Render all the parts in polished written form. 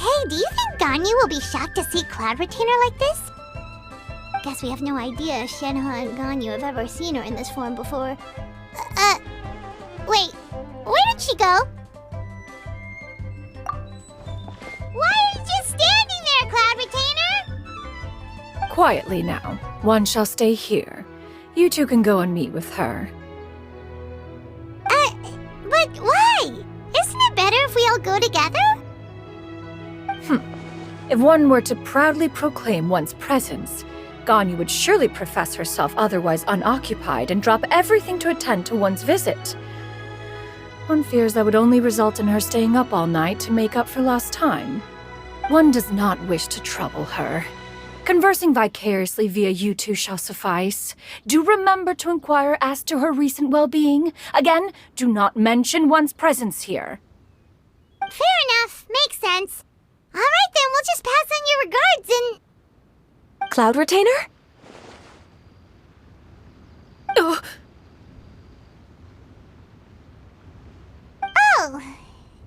Hey, do you think Ganyu will be shocked to see Cloud Retainer like this? Guess we have no idea if Shenhe and Ganyu have ever seen her in this form before. Wait, where did she go? Why are you just standing there, Cloud Retainer? Quietly now. One shall stay here. You two can go and meet with her. But why? Isn't it better if we all go together? If one were to proudly proclaim one's presence, Ganyu would surely profess herself otherwise unoccupied and drop everything to attend to one's visit. One fears that would only result in her staying up all night to make up for lost time. One does not wish to trouble her. Conversing vicariously via you two shall suffice. Do remember to inquire as to her recent well-being. Again, do not mention one's presence here. Fair enough, makes sense. Alright then, we'll just pass on your regards and... Cloud Retainer? Oh,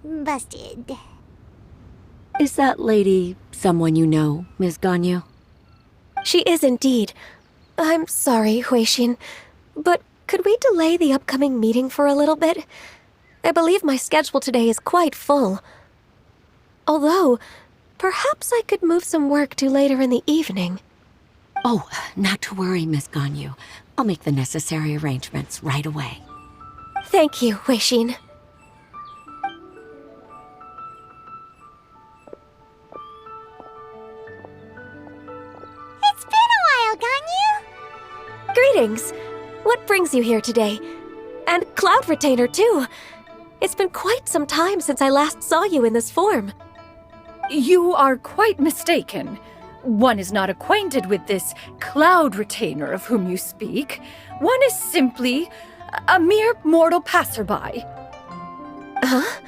busted. Is that lady someone you know, Miss Ganyu? She is indeed. I'm sorry, Huixin, but could we delay the upcoming meeting for a little bit? I believe my schedule today is quite full. Although, perhaps I could move some work to later in the evening. Oh, not to worry, Miss Ganyu. I'll make the necessary arrangements right away. Thank you, Huixin. It's been a while, Ganyu. Greetings. What brings you here today? And Cloud Retainer, too. It's been quite some time since I last saw you in this form. You are quite mistaken. One is not acquainted with this Cloud Retainer of whom you speak. One is simply a mere mortal passerby. Huh?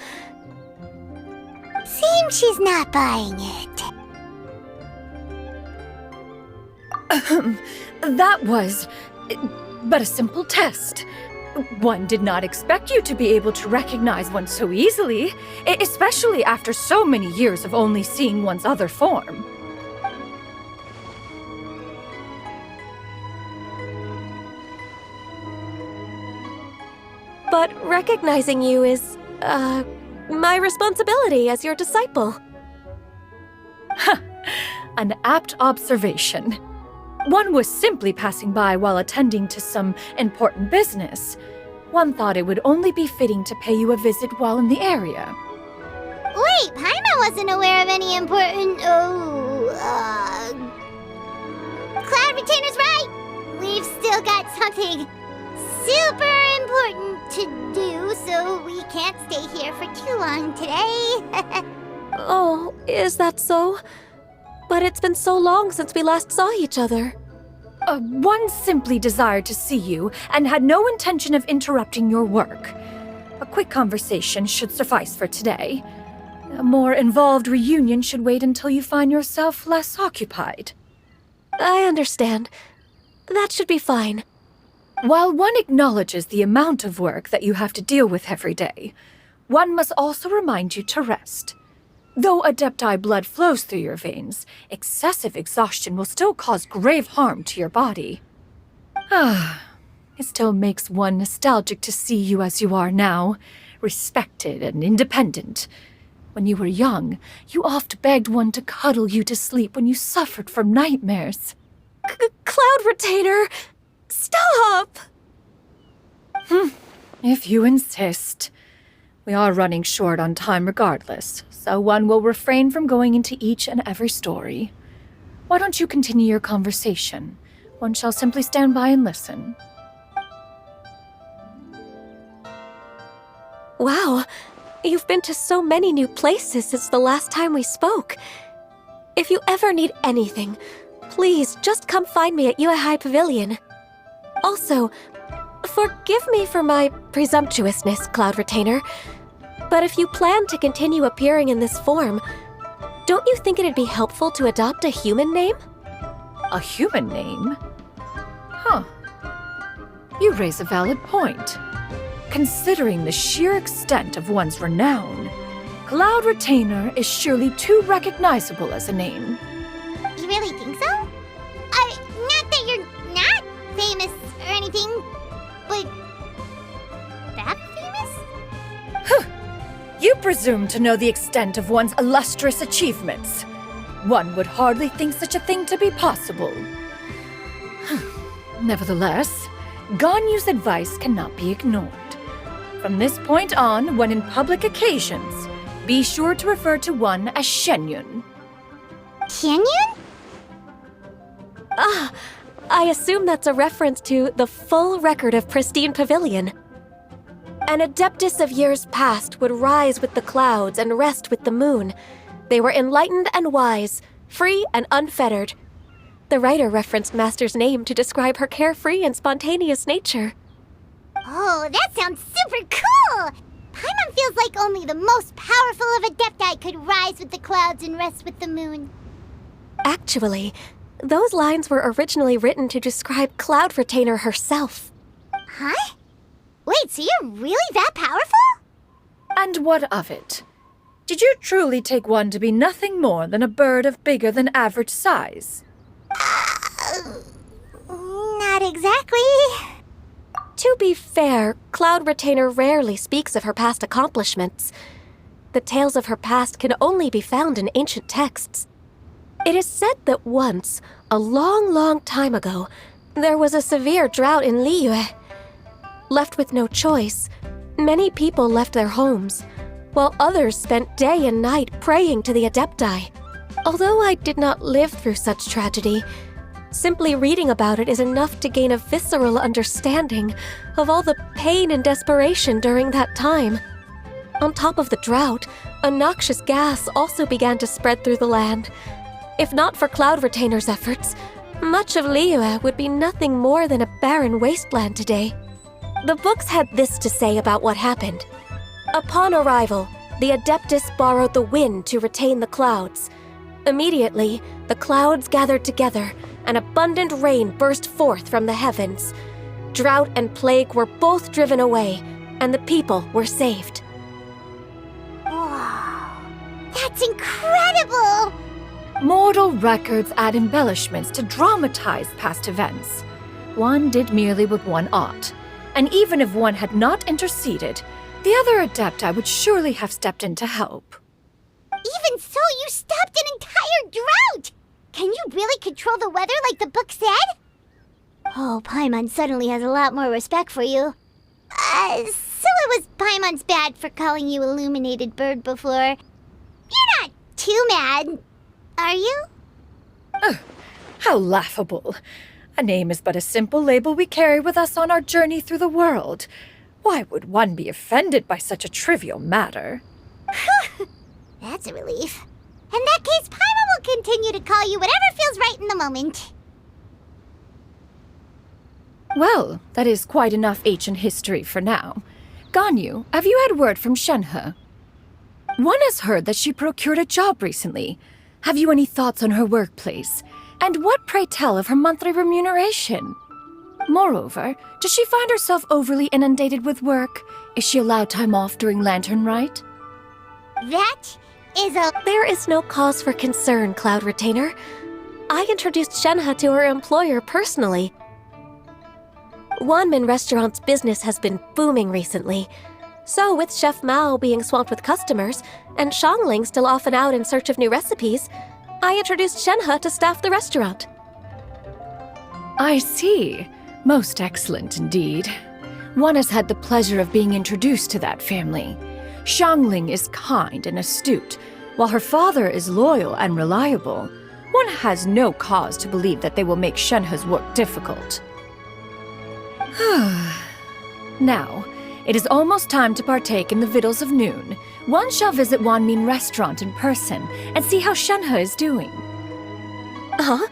Seems she's not buying it. That was but a simple test. One did not expect you to be able to recognize one so easily, especially after so many years of only seeing one's other form. But recognizing you is, my responsibility as your disciple. An apt observation. One was simply passing by while attending to some important business. One thought it would only be fitting to pay you a visit while in the area. Wait, Paimon wasn't aware of any important... Cloud Retainer's right! We've still got something super important to do, so we can't stay here for too long today. Oh, is that so? But it's been so long since we last saw each other. One simply desired to see you and had no intention of interrupting your work. A quick conversation should suffice for today. A more involved reunion should wait until you find yourself less occupied. I understand. That should be fine. While one acknowledges the amount of work that you have to deal with every day, one must also remind you to rest. Though Adepti blood flows through your veins, excessive exhaustion will still cause grave harm to your body. It still makes one nostalgic to see you as you are now, respected and independent. When you were young, you oft begged one to cuddle you to sleep when you suffered from nightmares. Cloud Retainer! Stop! If you insist. We are running short on time regardless, so one will refrain from going into each and every story. Why don't you continue your conversation? One shall simply stand by and listen. Wow, you've been to so many new places since the last time we spoke. If you ever need anything, please just come find me at Yuehai Pavilion. Also, forgive me for my presumptuousness, Cloud Retainer, but if you plan to continue appearing in this form, don't you think it'd be helpful to adopt a human name? A human name? Huh. You raise a valid point. Considering the sheer extent of one's renown, Cloud Retainer is surely too recognizable as a name. You really think so? Not that you're not famous or anything, but that famous? You presume to know the extent of one's illustrious achievements. One would hardly think such a thing to be possible. Nevertheless, Ganyu's advice cannot be ignored. From this point on, when in public occasions, be sure to refer to one as Xianyun. Xianyun? Ah, I assume that's a reference to the full record of Pristine Pavilion. An adeptus of years past would rise with the clouds and rest with the moon. They were enlightened and wise, free and unfettered. The writer referenced Master's name to describe her carefree and spontaneous nature. Oh, that sounds super cool! Paimon feels like only the most powerful of Adepti could rise with the clouds and rest with the moon. Actually, those lines were originally written to describe Cloud Retainer herself. Huh? Wait, so you're really that powerful? And what of it? Did you truly take one to be nothing more than a bird of bigger than average size? Not exactly. To be fair, Cloud Retainer rarely speaks of her past accomplishments. The tales of her past can only be found in ancient texts. It is said that once, a long, long time ago, there was a severe drought in Liyue. Left with no choice, many people left their homes, while others spent day and night praying to the Adepti. Although I did not live through such tragedy, simply reading about it is enough to gain a visceral understanding of all the pain and desperation during that time. On top of the drought, a noxious gas also began to spread through the land. If not for Cloud Retainer's efforts, much of Liyue would be nothing more than a barren wasteland today. The books had this to say about what happened. Upon arrival, the Adeptus borrowed the wind to retain the clouds. Immediately, the clouds gathered together, and abundant rain burst forth from the heavens. Drought and plague were both driven away, and the people were saved. Wow, that's incredible! Mortal records add embellishments to dramatize past events. One did merely what one ought, and even if one had not interceded, the other Adepti would surely have stepped in to help. Even so, you stopped an entire drought! Can you really control the weather like the book said? Oh, Paimon suddenly has a lot more respect for you. So it was Paimon's bad for calling you Illuminated Bird before. You're not too mad, are you? How laughable. A name is but a simple label we carry with us on our journey through the world. Why would one be offended by such a trivial matter? That's a relief. In that case, Paimon will continue to call you whatever feels right in the moment. Well, that is quite enough ancient history for now. Ganyu, have you had word from Shenhe? One has heard that she procured a job recently. Have you any thoughts on her workplace? And what, pray tell, of her monthly remuneration? Moreover, does she find herself overly inundated with work? Is she allowed time off during Lantern Rite? That is a... There is no cause for concern, Cloud Retainer. I introduced Shenhe to her employer personally. Wanmin Restaurant's business has been booming recently. So, with Chef Mao being swamped with customers, and Shangling still off and out in search of new recipes, I introduced Shenhe to staff the restaurant. I see. Most excellent indeed. One has had the pleasure of being introduced to that family. Shangling is kind and astute, while her father is loyal and reliable. One has no cause to believe that they will make Shenhe's work difficult. Now, it is almost time to partake in the victuals of noon. One shall visit Wanmin Restaurant in person and see how Shenhe is doing. Huh?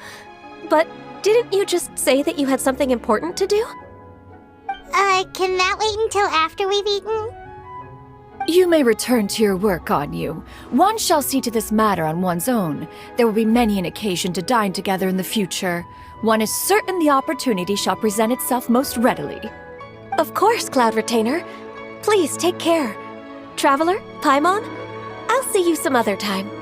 But didn't you just say that you had something important to do? Can that wait until after we've eaten? You may return to your work, Ganyu. One shall see to this matter on one's own. There will be many an occasion to dine together in the future. One is certain the opportunity shall present itself most readily. Of course, Cloud Retainer. Please take care. Traveler, Paimon, I'll see you some other time.